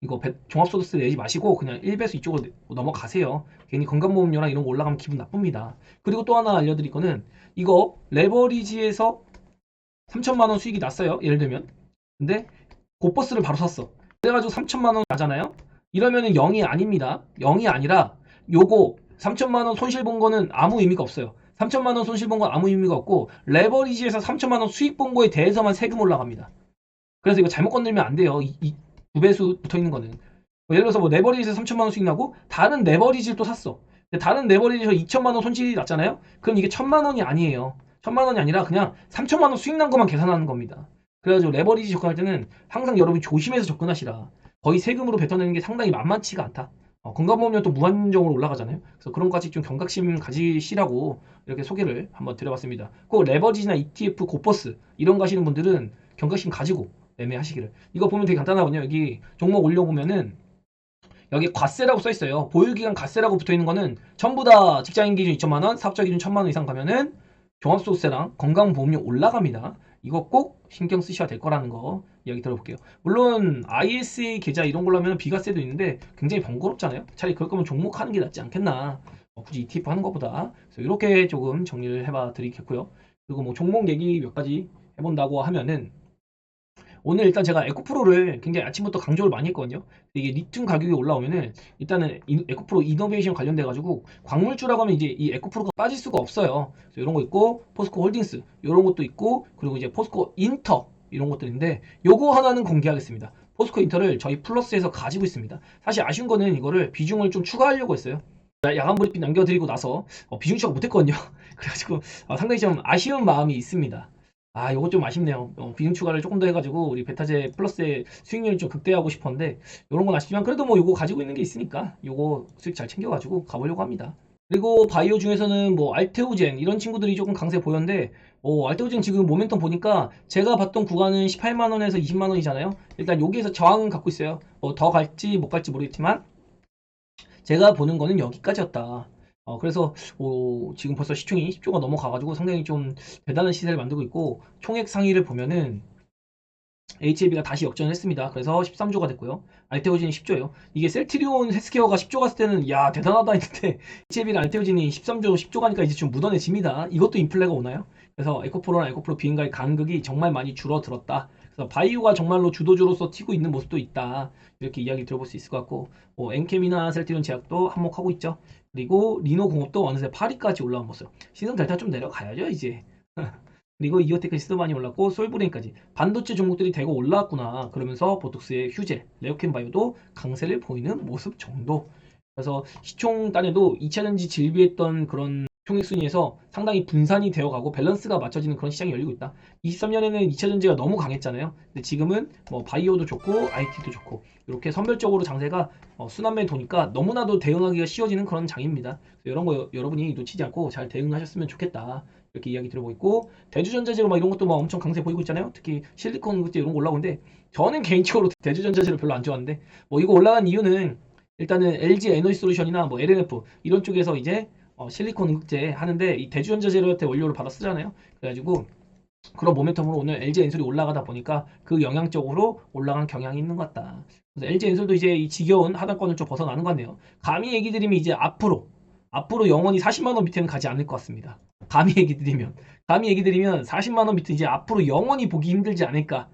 이거 종합소득세 내지 마시고 그냥 1배수 이쪽으로 넘어가세요. 괜히 건강보험료랑 이런 거 올라가면 기분 나쁩니다. 그리고 또 하나 알려드릴 거는 이거 레버리지에서 3천만 원 수익이 났어요. 예를 들면. 근데 고버스를 바로 샀어. 그래가지고 3천만 원 나잖아요. 이러면은 0이 아닙니다. 0이 아니라 요거 3천만 원 손실 본 거는 아무 의미가 없어요. 3천만 원 손실 본 건 아무 의미가 없고 레버리지에서 3천만 원 수익 본 거에 대해서만 세금 올라갑니다. 그래서 이거 잘못 건들면 안 돼요. 이 두 배수 붙어 있는 거는. 예를 들어서 뭐 레버리지에서 3천만 원 수익 나고 다른 레버리지를 또 샀어. 근데 다른 레버리지에서 2천만 원 손실이 났잖아요. 그럼 이게 1천만 원이 아니에요. 1천만 원이 아니라 그냥 3천만 원 수익 난 것만 계산하는 겁니다. 그래가지고 레버리지 접근할 때는 항상 여러분이 조심해서 접근하시라. 거의 세금으로 뱉어내는 게 상당히 만만치가 않다. 건강보험료 또 무한정으로 올라가잖아요. 그래서 그런 것까지 좀 경각심 가지시라고 이렇게 소개를 한번 드려봤습니다. 꼭 레버리지나 ETF, 고퍼스 이런 거 하시는 분들은 경각심 가지고 매매하시기를. 이거 보면 되게 간단하거든요. 여기 종목 올려보면은 여기 과세라고 써 있어요. 보유기간 과세라고 붙어 있는 거는 전부 다 직장인 기준 2천만 원, 사업자 기준 1천만 원 이상 가면은 종합소득세랑 건강보험료 올라갑니다. 이거 꼭 신경 쓰셔야 될 거라는 거 이야기 들어볼게요. 물론 ISA 계좌 이런 걸로 하면 비과세도 있는데 굉장히 번거롭잖아요. 차라리 그럴 거면 종목 하는 게 낫지 않겠나. 굳이 ETF 하는 것보다. 그래서 이렇게 조금 정리를 해봐 드리겠고요. 그리고 뭐 종목 얘기 몇 가지 해본다고 하면은 오늘 일단 제가 에코프로를 굉장히 아침부터 강조를 많이 했거든요. 이게 리튬 가격이 올라오면은 일단은 에코프로 이노베이션 관련돼 가지고 광물주라고 하면 이제 이 에코프로가 빠질 수가 없어요. 그래서 이런 거 있고 포스코 홀딩스 이런 것도 있고 그리고 이제 포스코 인터 이런 것들인데 요거 하나는 공개하겠습니다. 포스코 인터를 저희 플러스에서 가지고 있습니다. 사실 아쉬운 거는 이거를 비중을 좀 추가하려고 했어요. 야간 불입 남겨드리고 나서 비중 추가 못했거든요. 그래가지고 상당히 좀 아쉬운 마음이 있습니다. 요거 좀 아쉽네요. 비중 추가를 조금 더 해가지고 우리 베타제 플러스의 수익률을 좀 극대화하고 싶었는데 요런 건 아쉽지만 그래도 뭐 요거 가지고 있는 게 있으니까 요거 수익 잘 챙겨가지고 가보려고 합니다. 그리고 바이오 중에서는 뭐 알테오젠 이런 친구들이 조금 강세 보였는데 알테오젠 지금 모멘텀 보니까 제가 봤던 구간은 18만원에서 20만원이잖아요. 일단 여기에서 저항은 갖고 있어요. 더 갈지 못 갈지 모르겠지만 제가 보는 거는 여기까지였다. 그래서 지금 벌써 시총이 10조가 넘어가가지고 상당히 좀 대단한 시세를 만들고 있고 총액 상위를 보면은 HAB가 다시 역전을 했습니다. 그래서 13조가 됐고요. 알테오진이 10조예요. 이게 셀트리온 헬스케어가 10조 갔을 때는 야 대단하다 했는데 HAB랑 알테오진이 13조, 10조 가니까 이제 좀 묻어내집니다. 이것도 인플레가 오나요? 그래서 에코프로랑 에코프로 비행가의 간극이 정말 많이 줄어들었다. 그래서 바이오가 정말로 주도주로서 튀고 있는 모습도 있다. 이렇게 이야기 들어볼 수 있을 것 같고 엔캠이나 셀트리온 제약도 한몫하고 있죠. 그리고 리노공업도 어느새 8위까지 올라온 모습. 신성 델타 좀 내려가야죠 이제. 그리고 이오테크 시도 많이 올랐고 솔브레인까지 반도체 종목들이 대거 올라왔구나. 그러면서 보톡스의 휴젤, 레오켄바이오도 강세를 보이는 모습 정도. 그래서 시총 단에도 2차전지 질비했던 그런 총액 순위에서 상당히 분산이 되어가고 밸런스가 맞춰지는 그런 시장이 열리고 있다. 23년에는 2차전지가 너무 강했잖아요. 근데 지금은 뭐 바이오도 좋고 IT도 좋고 이렇게 선별적으로 장세가 순환매 도니까 너무나도 대응하기가 쉬워지는 그런 장입니다. 이런 거 여러분이 놓치지 않고 잘 대응하셨으면 좋겠다. 이렇게 이야기 들어보고 있고 대주전자재로 막 이런 것도 막 엄청 강세 보이고 있잖아요. 특히 실리콘 그때 이런 거 올라오는데 저는 개인적으로 대주전자재를 별로 안 좋아하는데 뭐 이거 올라간 이유는 일단은 LG 에너지 솔루션이나 뭐 LNF 이런 쪽에서 이제 실리콘 흑제 하는데 이 대주전자재료한테 원료를 받아 쓰잖아요. 그래가지고 그런 모멘텀으로 오늘 LG 엔솔이 올라가다 보니까 그 영향적으로 올라간 경향이 있는 것 같다. 그래서 LG 엔솔도 이제 이 지겨운 하단권을 좀 벗어나는 것 같네요. 감히 얘기 드리면 이제 앞으로 영원히 40만 원 밑에는 가지 않을 것 같습니다. 감히 얘기 드리면 40만 원 밑에 이제 앞으로 영원히 보기 힘들지 않을까.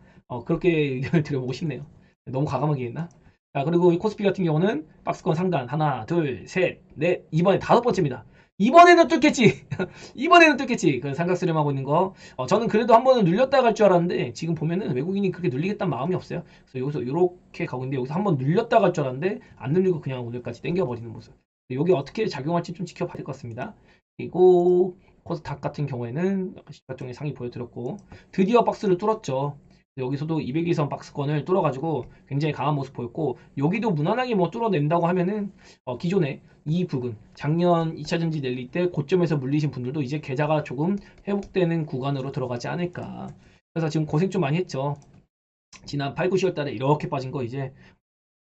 그렇게 의견을 드려보고 싶네요. 너무 과감하게 했나? 자, 그리고 이 코스피 같은 경우는 박스권 상단 하나, 둘, 셋, 넷, 이번에 5번째입니다. 이번에는 뚫겠지. 이번에는 뚫겠지. 그 삼각 수렴하고 있는 거. 저는 그래도 한 번은 눌렸다 갈 줄 알았는데 지금 보면은 외국인이 그렇게 눌리겠다는 마음이 없어요. 그래서 여기서 이렇게 가고 있는데 여기서 한 번 눌렸다 갈 줄 알았는데 안 눌리고 그냥 오늘까지 땡겨버리는 모습. 여기 어떻게 작용할지 좀 지켜봐야 될 것 같습니다. 그리고 코스닥 같은 경우에는 시가총액 상위 보여드렸고 드디어 박스를 뚫었죠. 여기서도 200일선 박스권을 뚫어가지고 굉장히 강한 모습 보였고 여기도 무난하게 뭐 뚫어낸다고 하면은 기존에 이 부근 작년 2차전지 랠리 때 고점에서 물리신 분들도 이제 계좌가 조금 회복되는 구간으로 들어가지 않을까. 그래서 지금 고생 좀 많이 했죠. 지난 8, 9, 10월 달에 이렇게 빠진 거 이제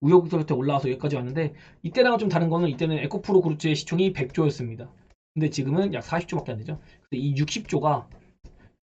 우여곡절에 올라와서 여기까지 왔는데 이때랑은 좀 다른 거는 이때는 에코프로 그룹주의 시총이 100조였습니다. 근데 지금은 약 40조밖에 안 되죠. 근데 이 60조가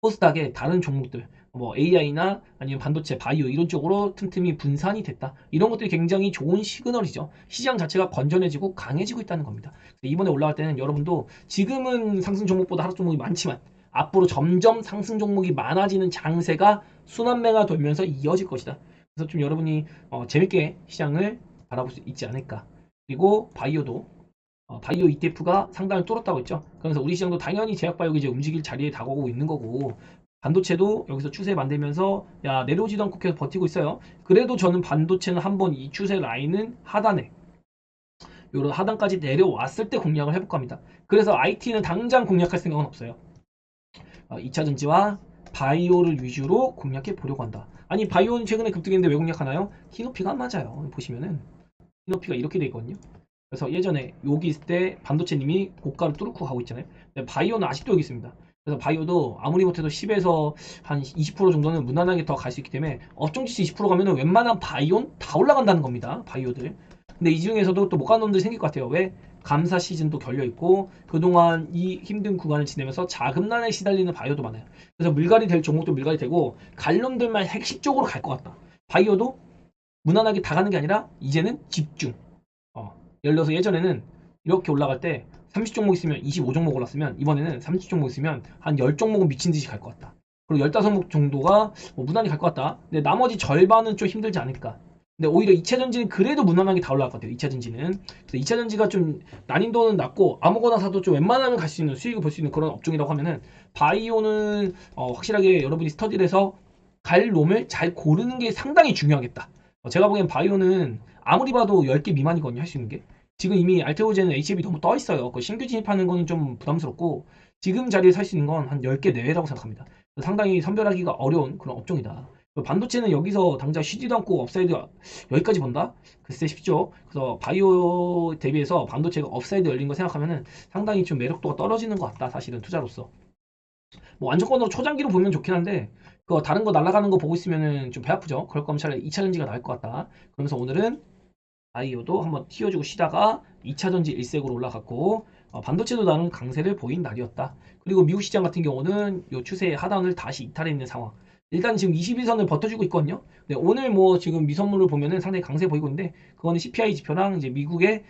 코스닥의 다른 종목들 뭐 AI나 아니면 반도체, 바이오 이런 쪽으로 틈틈이 분산이 됐다. 이런 것들이 굉장히 좋은 시그널이죠. 시장 자체가 건전해지고 강해지고 있다는 겁니다. 이번에 올라갈 때는 여러분도 지금은 상승 종목보다 하락 종목이 많지만 앞으로 점점 상승 종목이 많아지는 장세가 순환매가 돌면서 이어질 것이다. 그래서 좀 여러분이 재밌게 시장을 바라볼 수 있지 않을까. 그리고 바이오도 바이오 ETF가 상단을 뚫었다고 했죠. 그래서 우리 시장도 당연히 제약바이오가 이제 움직일 자리에 다가오고 있는 거고, 반도체도 여기서 추세 만들면서 야 내려오지도 않고 계속 버티고 있어요. 그래도 저는 반도체는 한번 이 추세 라인은 하단에 요런 하단까지 내려왔을 때 공략을 해볼까 합니다. 그래서 IT는 당장 공략할 생각은 없어요. 2차전지와 바이오를 위주로 공략해 보려고 한다. 아니 바이오는 최근에 급등했는데 왜 공략하나요? 키높이가 안 맞아요. 보시면은 키높이가 이렇게 돼 있거든요. 그래서 예전에 여기 있을 때 반도체님이 고가를 뚫고 가고 있잖아요. 근데 바이오는 아직도 여기 있습니다. 그래서 바이오도 아무리 못해도 10에서 한 20% 정도는 무난하게 더 갈 수 있기 때문에 업종지수 20% 가면은 웬만한 바이오는 다 올라간다는 겁니다. 바이오들. 근데 이 중에서도 또 못 가는 놈들이 생길 것 같아요. 왜? 감사 시즌도 결려 있고 그동안 이 힘든 구간을 지내면서 자금난에 시달리는 바이오도 많아요. 그래서 물갈이 될 종목도 물갈이 되고 갈 놈들만 핵심 쪽으로 갈 것 같다. 바이오도 무난하게 다 가는 게 아니라 이제는 집중. 예를 들어서 예전에는 이렇게 올라갈 때 30종목 있으면 25종목 올랐으면 이번에는 30종목 있으면 한 10종목은 미친 듯이 갈 것 같다. 그리고 15목 정도가 무난히 갈 것 같다. 근데 나머지 절반은 좀 힘들지 않을까. 근데 오히려 2차전지는 그래도 무난하게 다 올라갈 것 같아요. 2차전지는. 그래서 2차전지가 좀 난이도는 낮고 아무거나 사도 좀 웬만하면 갈 수 있는 수익을 볼 수 있는 그런 업종이라고 하면은 바이오는 확실하게 여러분이 스터디를 해서 갈 놈을 잘 고르는 게 상당히 중요하겠다. 제가 보기엔 바이오는 아무리 봐도 10개 미만이거든요. 할 수 있는 게. 지금 이미 알테오제는 HF이 너무 떠 있어요. 그 신규 진입하는 거는 좀 부담스럽고 지금 자리에 살 수 있는 건 한 10개 내외라고 생각합니다. 상당히 선별하기가 어려운 그런 업종이다. 반도체는 여기서 당장 쉬지도 않고 업사이드 여기까지 본다? 글쎄 쉽죠. 그래서 바이오 대비해서 반도체가 업사이드 열린 거 생각하면은 상당히 좀 매력도가 떨어지는 것 같다. 사실은 투자로서. 뭐 완전권으로 초장기로 보면 좋긴 한데 그 다른 거 날아가는 거 보고 있으면은 좀 배 아프죠. 그럴 거면 차라리 2차전지가 나을 것 같다. 그러면서 오늘은 바이오도 한번 튀어주고 쉬다가 2차전지 일색으로 올라갔고 반도체도 나는 강세를 보인 날이었다. 그리고 미국 시장 같은 경우는 요 추세의 하단을 다시 이탈해 있는 상황. 일단 지금 21선을 버텨주고 있거든요. 근데 오늘 뭐 지금 미선물을 보면은 상당히 강세 보이고 있는데 그거는 CPI 지표랑 이제 미국의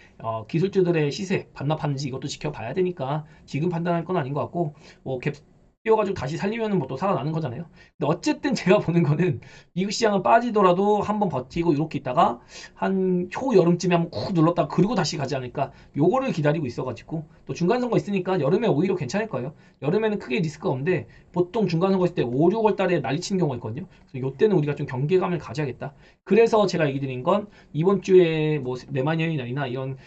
기술주들의 시세 반납하는지 이것도 지켜봐야 되니까 지금 판단할 건 아닌 것 같고 갭 뛰어가지고 다시 살리면은 뭐 또 살아나는 거잖아요. 근데 어쨌든 제가 보는 거는 미국 시장은 빠지더라도 한번 버티고 이렇게 있다가 한 초여름쯤에 한번 쿡 눌렀다가 그리고 다시 가지 않을까 요거를 기다리고 있어가지고 또 중간선거 있으니까 여름에 오히려 괜찮을 거예요. 여름에는 크게 리스크가 없는데 보통 중간선거 있을 때 5, 6월 달에 난리치는 경우가 있거든요. 그래서 요때는 우리가 좀 경계감을 가져야겠다. 그래서 제가 얘기 드린 건 이번 주에 뭐 내마녀의 날이나 이런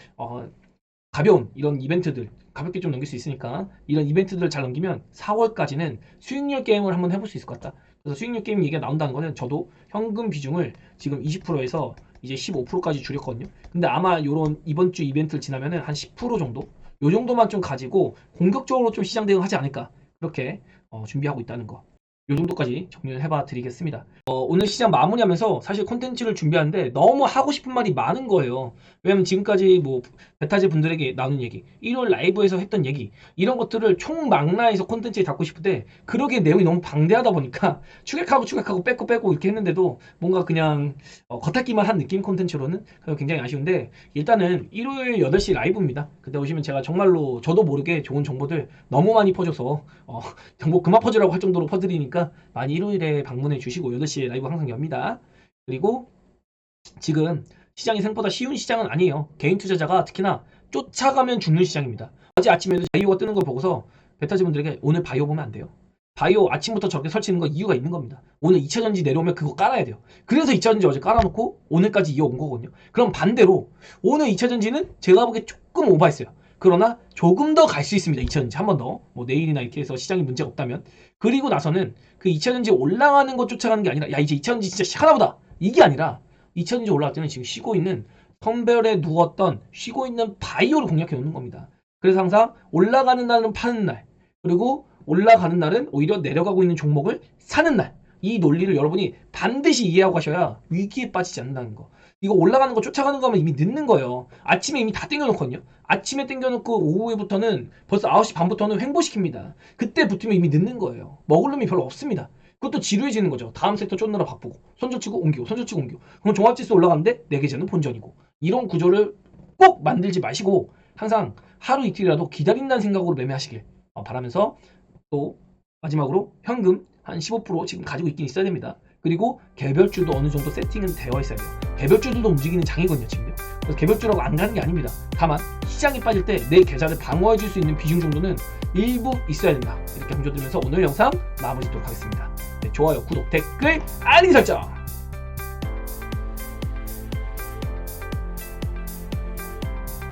가벼운 이런 이벤트들 가볍게 좀 넘길 수 있으니까 이런 이벤트들을 잘 넘기면 4월까지는 수익률 게임을 한번 해볼 수 있을 것 같다. 그래서 수익률 게임 얘기가 나온다는 거는 저도 현금 비중을 지금 20%에서 이제 15%까지 줄였거든요. 근데 아마 요런 이번 주 이벤트를 지나면은 한 10% 정도? 요 정도만 좀 가지고 공격적으로 좀 시장 대응하지 않을까. 그렇게 준비하고 있다는 거. 요 정도까지 정리를 해봐 드리겠습니다. 오늘 시장 마무리하면서 사실 콘텐츠를 준비하는데 너무 하고 싶은 말이 많은 거예요. 왜냐면 지금까지 뭐 베타제 분들에게 나눈 얘기, 1월 라이브에서 했던 얘기 이런 것들을 총망라해서 콘텐츠에 담고 싶은데 그러기에 내용이 너무 방대하다 보니까 추격하고 빼고 이렇게 했는데도 뭔가 그냥 겉핥기만 한 느낌 콘텐츠로는 굉장히 아쉬운데 일단은 일요일 8시 라이브입니다. 그때 오시면 제가 정말로 저도 모르게 좋은 정보들 너무 많이 퍼줘서 정보 그만 퍼주라고 할 정도로 퍼드리니까 많이 일요일에 방문해 주시고 8시에 라이브 항상 엽니다. 그리고 지금 시장이 생각보다 쉬운 시장은 아니에요. 개인 투자자가 특히나 쫓아가면 죽는 시장입니다. 어제 아침에도 바이오가 뜨는 걸 보고서 베타즈분들에게 오늘 바이오 보면 안 돼요. 바이오 아침부터 저렇게 설치는 거 이유가 있는 겁니다. 오늘 2차전지 내려오면 그거 깔아야 돼요. 그래서 2차전지 어제 깔아놓고 오늘까지 이어온 거거든요. 그럼 반대로 오늘 2차전지는 제가 보기에 조금 오버했어요. 그러나 조금 더 갈 수 있습니다. 2차전지 한 번 더. 뭐 내일이나 이렇게 해서 시장이 문제가 없다면. 그리고 나서는 그 2차전지 올라가는 거 쫓아가는 게 아니라 야 이제 2차전지 진짜 시작하나 보다. 이게 아니라 2차전지 올라갈 때는 지금 쉬고 있는 선별에 누웠던 쉬고 있는 바이오를 공략해 놓는 겁니다. 그래서 항상 올라가는 날은 파는 날 그리고 올라가는 날은 오히려 내려가고 있는 종목을 사는 날. 이 논리를 여러분이 반드시 이해하고 가셔야 위기에 빠지지 않는다는 거. 이거 올라가는 거 쫓아가는 거면 이미 늦는 거예요. 아침에 이미 다 땡겨놓거든요. 아침에 땡겨놓고 오후에부터는 벌써 9시 반부터는 횡보시킵니다. 그때 붙으면 이미 늦는 거예요. 먹을 놈이 별로 없습니다. 그것도 지루해지는 거죠. 다음 섹터 쫓느라 바쁘고 손절치고 옮기고 손절치고 옮기고 그럼 종합지수 올라가는데 내 계좌는 본전이고 이런 구조를 꼭 만들지 마시고 항상 하루 이틀이라도 기다린다는 생각으로 매매하시길 바라면서 또 마지막으로 현금 한 15% 지금 가지고 있긴 있어야 됩니다. 그리고 개별주도 어느 정도 세팅은 되어 있어야 돼요. 개별주들도 움직이는 장이거든요, 지금요. 그래서 개별주라고 안 가는 게 아닙니다. 다만 시장이 빠질 때 내 계좌를 방어해 줄 수 있는 비중 정도는 일부 있어야 된다. 이렇게 강조드리면서 오늘 영상 마무리 짓도록 하겠습니다. 네, 좋아요, 구독, 댓글, 알림 설정!